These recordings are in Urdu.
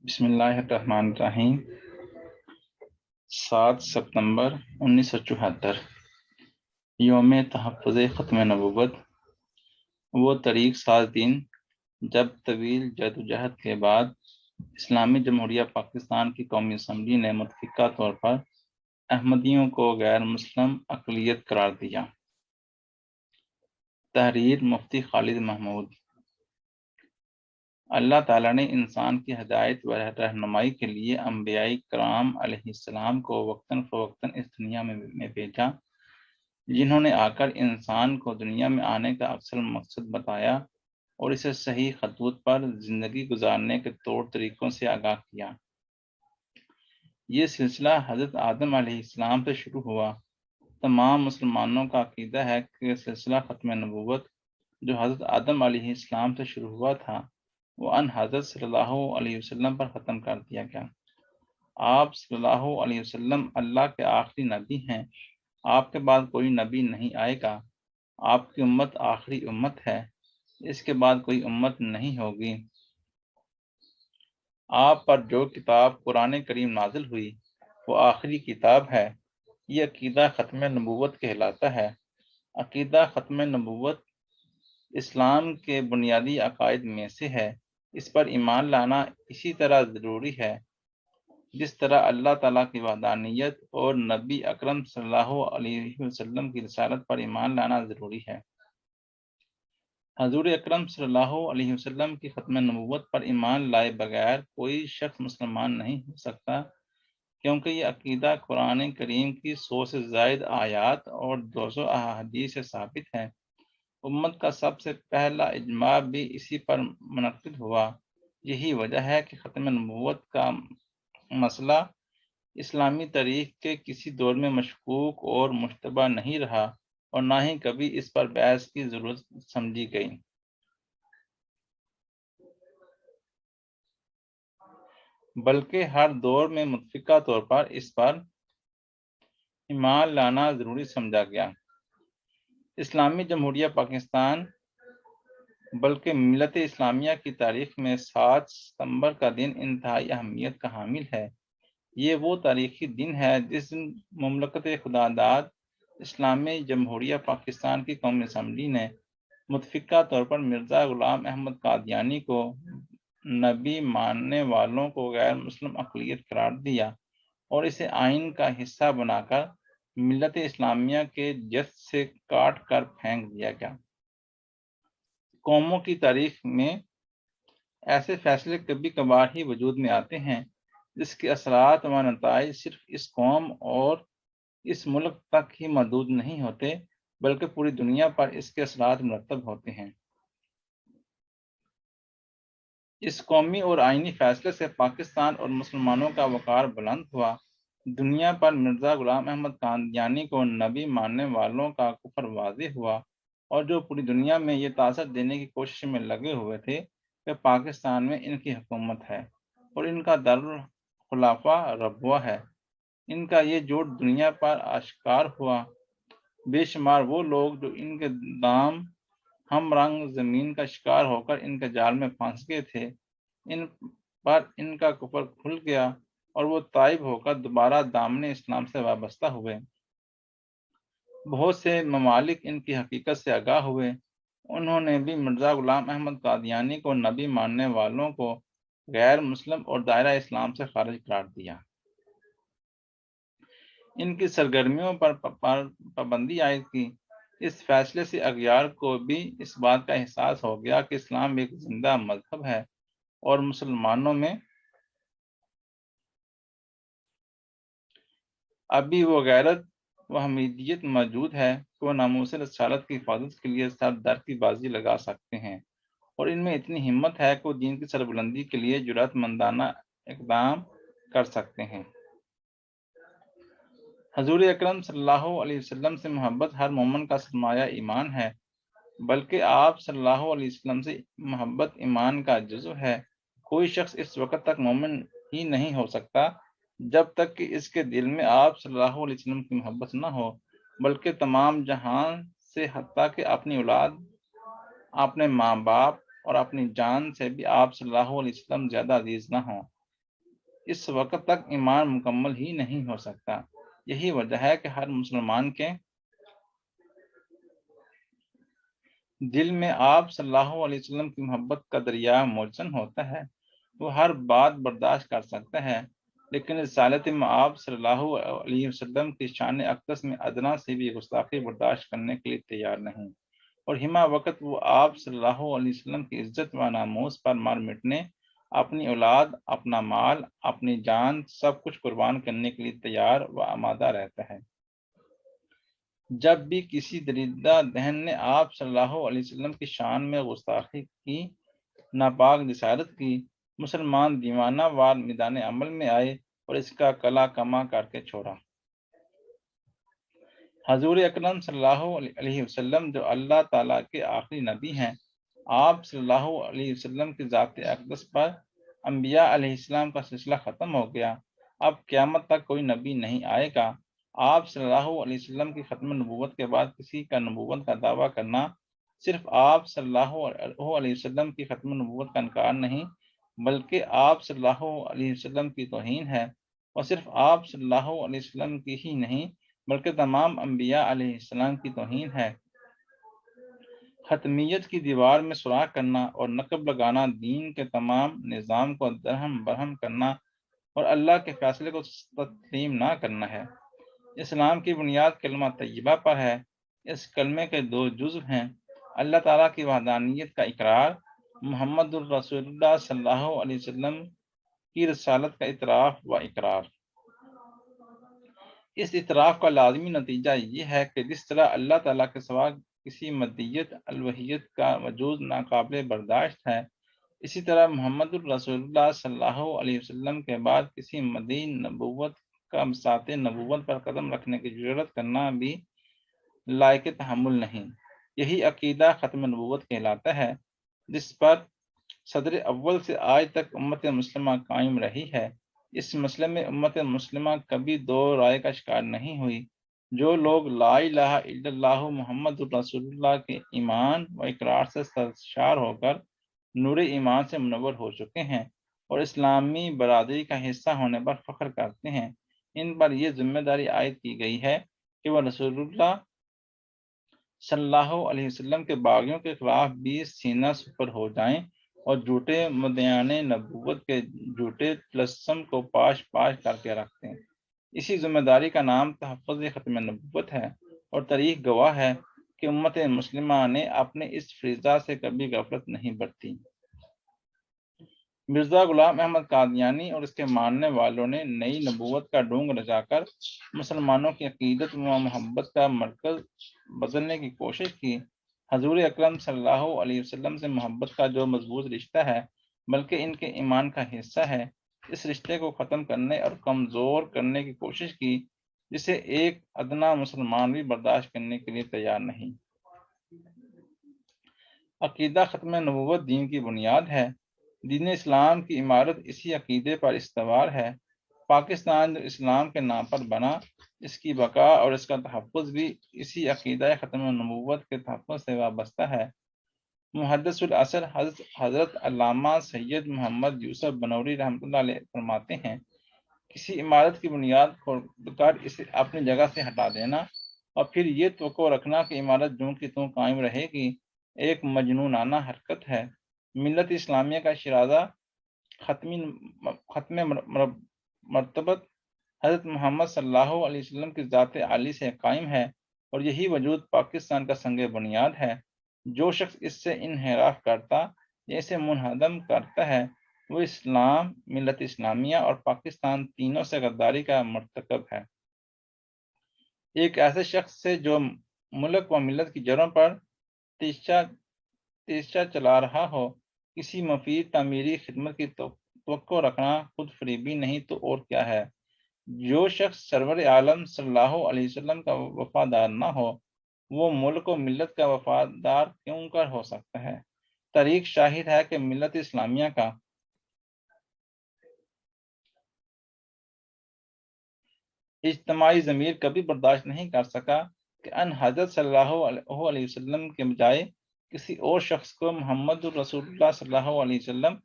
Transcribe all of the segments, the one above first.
بسم اللہ الرحمن الرحیم 7 ستمبر 1974 یوم تحفظ ختم نبوت۔ وہ طریق ساز دن جب طویل جدوجہد کے بعد اسلامی جمہوریہ پاکستان کی قومی اسمبلی نے متفقہ طور پر احمدیوں کو غیر مسلم اقلیت قرار دیا۔ تحریر مفتی خالد محمود۔ اللہ تعالیٰ نے انسان کی ہدایت و رہنمائی کے لیے انبیاء کرام علیہ السلام کو وقتاً فوقتاً اس دنیا میں بھیجا، جنہوں نے آ کر انسان کو دنیا میں آنے کا اصل مقصد بتایا اور اسے صحیح خطوط پر زندگی گزارنے کے طور طریقوں سے آگاہ کیا۔ یہ سلسلہ حضرت آدم علیہ السلام سے شروع ہوا۔ تمام مسلمانوں کا عقیدہ ہے کہ سلسلہ ختم نبوت جو حضرت آدم علیہ السلام سے شروع ہوا تھا وہ ان حضرت صلی اللہ علیہ وسلم پر ختم کر دیا گیا۔ آپ صلی اللہ علیہ وسلم اللہ کے آخری نبی ہیں۔ آپ کے بعد کوئی نبی نہیں آئے گا۔ آپ کی امت آخری امت ہے، اس کے بعد کوئی امت نہیں ہوگی۔ آپ پر جو کتاب قرآن کریم نازل ہوئی وہ آخری کتاب ہے۔ یہ عقیدہ ختم نبوت کہلاتا ہے۔ عقیدہ ختم نبوت اسلام کے بنیادی عقائد میں سے ہے۔ اس پر ایمان لانا اسی طرح ضروری ہے جس طرح اللہ تعالیٰ کی وحدانیت اور نبی اکرم صلی اللہ علیہ وسلم کی رسالت پر ایمان لانا ضروری ہے۔ حضور اکرم صلی اللہ علیہ وسلم کی ختم نبوت پر ایمان لائے بغیر کوئی شخص مسلمان نہیں ہو سکتا، کیونکہ یہ عقیدہ قرآن کریم کی 100 سے زائد آیات اور 200 احادیث سے ثابت ہے۔ امت کا سب سے پہلا اجماع بھی اسی پر منعقد ہوا۔ یہی وجہ ہے کہ ختم نبوت کا مسئلہ اسلامی تاریخ کے کسی دور میں مشکوک اور مشتبہ نہیں رہا اور نہ ہی کبھی اس پر بحث کی ضرورت سمجھی گئی۔ بلکہ ہر دور میں متفقہ طور پر اس پر ایمان لانا ضروری سمجھا گیا۔ اسلامی جمہوریہ پاکستان بلکہ ملت اسلامیہ کی تاریخ میں 7 ستمبر کا دن انتہائی اہمیت کا حامل ہے۔ یہ وہ تاریخی دن ہے جس دن مملکت خدا داد اسلامی جمہوریہ پاکستان کی قومی اسمبلی نے متفقہ طور پر مرزا غلام احمد قادیانی کو نبی ماننے والوں کو غیر مسلم اقلیت قرار دیا اور اسے آئین کا حصہ بنا کر ملت اسلامیہ کے جسد سے کاٹ کر پھینک دیا گیا۔ قوموں کی تاریخ میں ایسے فیصلے کبھی کبھار ہی وجود میں آتے ہیں جس کے اثرات و نتائج صرف اس قوم اور اس ملک تک ہی محدود نہیں ہوتے بلکہ پوری دنیا پر اس کے اثرات مرتب ہوتے ہیں۔ اس قومی اور آئینی فیصلے سے پاکستان اور مسلمانوں کا وقار بلند ہوا۔ دنیا پر مرزا غلام احمد قادیانی کو نبی ماننے والوں کا کفر واضح ہوا اور جو پوری دنیا میں یہ تاثر دینے کی کوشش میں لگے ہوئے تھے کہ پاکستان میں ان کی حکومت ہے اور ان کا دارالخلافہ ربوہ ہے، ان کا یہ جھوٹ دنیا پر آشکار ہوا۔ بے شمار وہ لوگ جو ان کے دام ہم رنگ زمین کا شکار ہو کر ان کے جال میں پھنس گئے تھے، ان پر ان کا کفر کھل گیا اور وہ تائب ہو کر دوبارہ دامن اسلام سے وابستہ ہوئے۔ بہت سے ممالک ان کی حقیقت سے آگاہ ہوئے۔ انہوں نے بھی مرزا غلام احمد قادیانی کو نبی ماننے والوں کو غیر مسلم اور دائرہ اسلام سے خارج قرار دیا۔ ان کی سرگرمیوں پر پابندی عائد کی۔ اس فیصلے سے اغیار کو بھی اس بات کا احساس ہو گیا کہ اسلام ایک زندہ مذہب ہے اور مسلمانوں میں ابھی وہ غیرت و حمیدیت موجود ہے کہ وہ ناموس رسالت کی حفاظت کے لیے سر در کی بازی لگا سکتے ہیں اور ان میں اتنی ہمت ہے کہ وہ دین کی سربلندی کے لیے جرأت مندانہ اقدام کر سکتے ہیں۔ حضور اکرم صلی اللہ علیہ وسلم سے محبت ہر مومن کا سرمایہ ایمان ہے، بلکہ آپ صلی اللہ علیہ وسلم سے محبت ایمان کا جزو ہے۔ کوئی شخص اس وقت تک مومن ہی نہیں ہو سکتا جب تک کہ اس کے دل میں آپ صلی اللہ علیہ وسلم کی محبت نہ ہو، بلکہ تمام جہان سے حتیٰ کہ اپنی اولاد، اپنے ماں باپ اور اپنی جان سے بھی آپ صلی اللہ علیہ وسلم زیادہ عزیز نہ ہوں۔ اس وقت تک ایمان مکمل ہی نہیں ہو سکتا۔ یہی وجہ ہے کہ ہر مسلمان کے دل میں آپ صلی اللہ علیہ وسلم کی محبت کا دریا موجن ہوتا ہے۔ وہ ہر بات برداشت کر سکتا ہے، لیکن رسالت آپ صلی اللہ علیہ وسلم کی شان اقدس میں ادنا سے بھی گستاخی برداشت کرنے کے لیے تیار نہیں، اور ہمہ وقت وہ آپ صلی اللہ علیہ وسلم کی عزت و ناموس پر مار مٹنے، اپنی اولاد، اپنا مال، اپنی جان، سب کچھ قربان کرنے کے لیے تیار و آمادہ رہتا ہے۔ جب بھی کسی دریدہ دہن نے آپ صلی اللہ علیہ وسلم کی شان میں گستاخی کی، ناپاک جسارت کی، مسلمان دیوانہ وار میدان عمل میں آئے اور اس کا کلا کما کر کے چھوڑا۔ حضور اکرم صلی اللہ علیہ وسلم جو اللہ تعالیٰ کے آخری نبی ہیں، آپ صلی اللہ علیہ وسلم کی ذات اقدس پر انبیاء علیہ السلام کا سلسلہ ختم ہو گیا۔ اب قیامت تک کوئی نبی نہیں آئے گا۔ آپ صلی اللہ علیہ وسلم کی ختم نبوت کے بعد کسی کا نبوت کا دعویٰ کرنا صرف آپ صلی اللہ علیہ وسلم کی ختم نبوت کا انکار نہیں، بلکہ آپ صلی اللہ علیہ وسلم کی توہین ہے، اور صرف آپ صلی اللہ علیہ وسلم کی ہی نہیں بلکہ تمام انبیاء علیہ السلام کی توہین ہے۔ ختمیت کی دیوار میں سوراخ کرنا اور نقب لگانا دین کے تمام نظام کو درہم برہم کرنا اور اللہ کے فیصلے کو تسلیم نہ کرنا ہے۔ اسلام کی بنیاد کلمہ طیبہ پر ہے۔ اس کلمے کے دو جزو ہیں: اللہ تعالیٰ کی وحدانیت کا اقرار، محمد الرسول اللہ صلی اللہ علیہ وسلم کی رسالت کا اعتراف و اقرار۔ اس اعتراف کا لازمی نتیجہ یہ ہے کہ جس طرح اللہ تعالیٰ کے سوا کسی مدیت الوہیت کا وجود ناقابل برداشت ہے، اسی طرح محمد الرسول اللہ صلی اللہ علیہ وسلم کے بعد کسی مدعی نبوت کا بساط نبوت پر قدم رکھنے کی جرات کرنا بھی لائق تحمل نہیں۔ یہی عقیدہ ختم نبوت کہلاتا ہے، جس پر صدر اول سے آج تک امت مسلمہ قائم رہی ہے۔ اس مسئلے میں امت مسلمہ کبھی دو رائے کا شکار نہیں ہوئی۔ جو لوگ لا الہ الا اللہ محمد الرسول اللہ کے ایمان و اقرار سے سرشار ہو کر نور ایمان سے منور ہو چکے ہیں اور اسلامی برادری کا حصہ ہونے پر فخر کرتے ہیں، ان پر یہ ذمہ داری عائد کی گئی ہے کہ وہ رسول اللہ صلی اللہ علیہ وسلم کے باغیوں کے خلاف بھی سینہ سپر ہو جائیں اور جھوٹے مدعیان نبوت کے جھوٹے تلسم کو پاش پاش کر کے رکھتے ہیں۔ اسی ذمہ داری کا نام تحفظ ختم نبوت ہے، اور تاریخ گواہ ہے کہ امت مسلمہ نے اپنے اس فریضہ سے کبھی غفلت نہیں برتی۔ مرزا غلام احمد قادیانی اور اس کے ماننے والوں نے نئی نبوت کا ڈھونگ رچا کر مسلمانوں کی عقیدت و محبت کا مرکز بدلنے کی کوشش کی۔ حضور اکرم صلی اللہ علیہ وسلم سے محبت کا جو مضبوط رشتہ ہے، بلکہ ان کے ایمان کا حصہ ہے، اس رشتے کو ختم کرنے اور کمزور کرنے کی کوشش کی، جسے ایک ادنا مسلمان بھی برداشت کرنے کے لیے تیار نہیں۔ عقیدہ ختم نبوت دین کی بنیاد ہے۔ دین اسلام کی عمارت اسی عقیدے پر استوار ہے۔ پاکستان جو اسلام کے نام پر بنا، اس کی بقا اور اس کا تحفظ بھی اسی عقیدہ ختم نبوت کے تحفظ سے وابستہ ہے۔ محدث العصر حضرت علامہ سید محمد یوسف بنوری رحمۃ اللہ علیہ فرماتے ہیں، کسی عمارت کی بنیاد کھود کر اسے اپنی جگہ سے ہٹا دینا اور پھر یہ توقع رکھنا کہ عمارت جوں کی توں قائم رہے گی، ایک مجنونانہ حرکت ہے۔ ملت اسلامیہ کا شیرازہ ختم مرتبت حضرت محمد صلی اللہ علیہ وسلم کی ذات عالی سے قائم ہے، اور یہی وجود پاکستان کا سنگ بنیاد ہے۔ جو شخص اس سے انحراف کرتا یا اسے منہدم کرتا ہے، وہ اسلام، ملت اسلامیہ اور پاکستان تینوں سے غداری کا مرتکب ہے۔ ایک ایسے شخص سے جو ملک و ملت کی جڑوں پر تیشہ چلا رہا ہو، کسی مفید تعمیری خدمت کی توقع رکھنا خود فریبی نہیں تو اور کیا ہے۔ جو شخص سرور عالم صلی اللہ علیہ وسلم کا وفادار نہ ہو، وہ ملک و ملت کا وفادار کیوں کر ہو سکتا ہے؟ تاریخ شاہد ہے کہ ملت اسلامیہ کا اجتماعی ضمیر کبھی برداشت نہیں کر سکا کہ ان حضرت صلی اللہ علیہ وسلم کے بجائے کسی اور شخص کو محمد الرسول اللہ صلی اللہ علیہ وسلم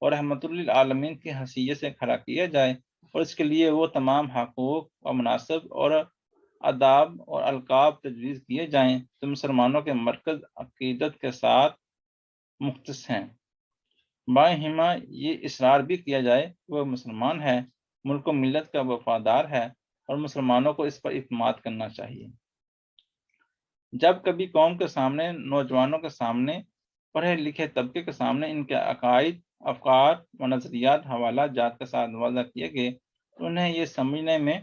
اور رحمت للعالمین کی حیثیت سے کھڑا کیا جائے، اور اس کے لیے وہ تمام حقوق اور مناصب اور آداب اور القاب تجویز کیے جائیں تو مسلمانوں کے مرکز عقیدت کے ساتھ مختص ہیں۔ بائیں ہمہ یہ اصرار بھی کیا جائے کہ وہ مسلمان ہے، ملک و ملت کا وفادار ہے، اور مسلمانوں کو اس پر اعتماد کرنا چاہیے۔ جب کبھی قوم کے سامنے، نوجوانوں کے سامنے، پڑھے لکھے طبقے کے سامنے ان کے عقائد، افکار و نظریات حوالہ جات کے ساتھ واضح کیے گئے تو انہیں یہ سمجھنے میں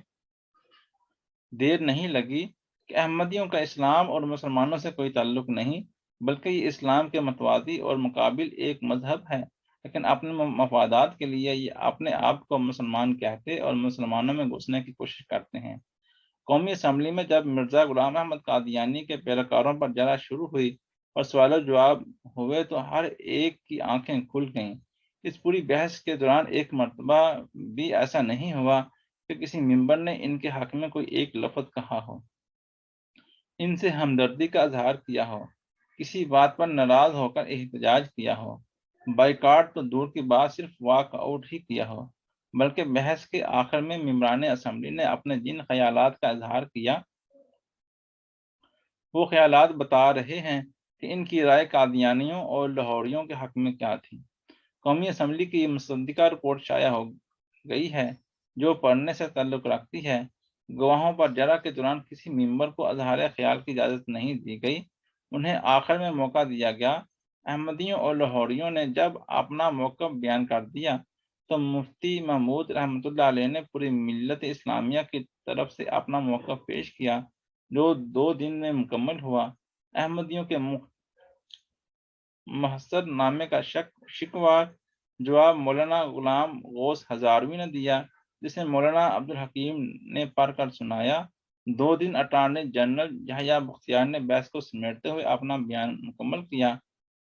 دیر نہیں لگی کہ احمدیوں کا اسلام اور مسلمانوں سے کوئی تعلق نہیں، بلکہ یہ اسلام کے متوازی اور مقابل ایک مذہب ہے، لیکن اپنے مفادات کے لیے یہ اپنے آپ کو مسلمان کہتے اور مسلمانوں میں گھسنے کی کوشش کرتے ہیں۔ قومی اسمبلی میں جب مرزا غلام احمد قادیانی کے پیروکاروں پر جرح شروع ہوئی اور سوال و جواب ہوئے تو ہر ایک کی آنکھیں کھل گئیں۔ اس پوری بحث کے دوران ایک مرتبہ بھی ایسا نہیں ہوا کہ کسی ممبر نے ان کے حق میں کوئی ایک لفظ کہا ہو، ان سے ہمدردی کا اظہار کیا ہو، کسی بات پر ناراض ہو کر احتجاج کیا ہو، بائیکاٹ تو دور کی بات صرف واک آؤٹ ہی کیا ہو، بلکہ بحث کے آخر میں ممبران اسمبلی نے اپنے جن خیالات کا اظہار کیا وہ خیالات بتا رہے ہیں کہ ان کی رائے قادیانیوں اور لاہوریوں کے حق میں کیا تھی۔ قومی اسمبلی کی یہ مصدقہ رپورٹ شائع ہو گئی ہے جو پڑھنے سے تعلق رکھتی ہے۔ گواہوں پر جرح کے دوران کسی ممبر کو اظہار خیال کی اجازت نہیں دی گئی، انہیں آخر میں موقع دیا گیا۔ احمدیوں اور لاہوریوں نے جب اپنا موقف بیان کر دیا تو مفتی محمود رحمۃ اللہ علیہ نے پوری ملت اسلامیہ کی طرف سے اپنا موقف پیش کیا جو 2 دن میں مکمل ہوا۔ احمدیوں کے محضر نامے کا شکوہ جواب مولانا غلام غوث ہزاروی نے دیا، جسے مولانا عبدالحکیم نے پڑھ کر سنایا۔ 2 دن اٹارنی جنرل یحییٰ بختیار نے بحث کو سمیٹتے ہوئے اپنا بیان مکمل کیا۔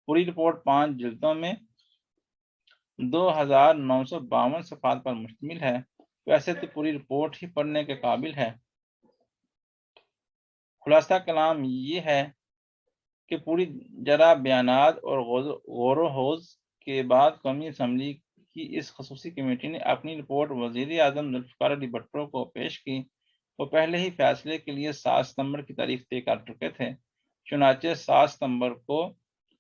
پوری رپورٹ 5 جلدوں میں 2952 صفحات پر مشتمل ہے۔ ویسے تو پوری رپورٹ ہی پڑھنے کے قابل ہے۔ خلاصہ کلام یہ ہے کہ پوری جرح بیانات اور غور و خوض کے بعد قومی اسمبلی کی اس خصوصی کمیٹی نے اپنی رپورٹ وزیر اعظم ذوالفقار علی بھٹو کو پیش کی۔ وہ پہلے ہی فیصلے کے لیے 7 ستمبر کی تاریخ طے کر چکے تھے، چنانچہ 7 ستمبر کو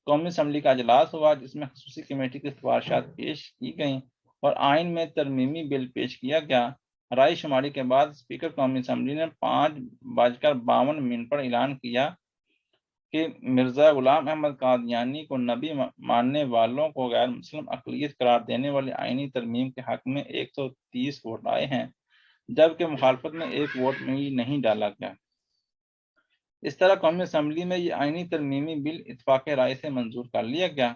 قومی اسمبلی کا اجلاس ہوا جس میں خصوصی کمیٹی کی سفارشات پیش کی گئیں اور آئین میں ترمیمی بل پیش کیا گیا۔ رائے شماری کے بعد اسپیکر قومی اسمبلی نے 5:52 پر اعلان کیا کہ مرزا غلام احمد قادیانی کو نبی ماننے والوں کو غیر مسلم اقلیت قرار دینے والی آئینی ترمیم کے حق میں 130 ووٹ آئے ہیں، جبکہ مخالفت میں 1 ووٹ بھی نہیں ڈالا گیا۔ اس طرح قومی اسمبلی میں یہ آئینی ترمیمی بل اتفاق رائے سے منظور کر لیا گیا۔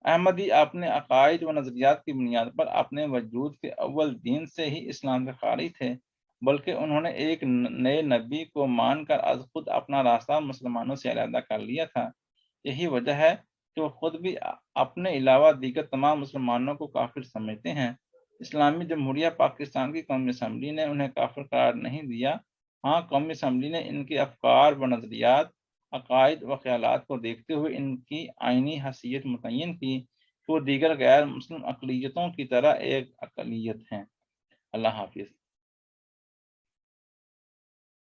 احمدی اپنے عقائد و نظریات کی بنیاد پر اپنے وجود کے اول دن سے ہی اسلام سے خارج تھے، بلکہ انہوں نے ایک نئے نبی کو مان کر از خود اپنا راستہ مسلمانوں سے علیحدہ کر لیا تھا۔ یہی وجہ ہے کہ وہ خود بھی اپنے علاوہ دیگر تمام مسلمانوں کو کافر سمجھتے ہیں۔ اسلامی جمہوریہ پاکستان کی قومی اسمبلی نے انہیں کافر قرار نہیں دیا۔ ہاں، قومی اسمبلی نے ان کے افکار و نظریات، عقائد و خیالات کو دیکھتے ہوئے ان کی آئینی حیثیت متعین کی کہ وہ دیگر غیر مسلم اقلیتوں کی طرح ایک اقلیت ہیں۔ اللہ حافظ۔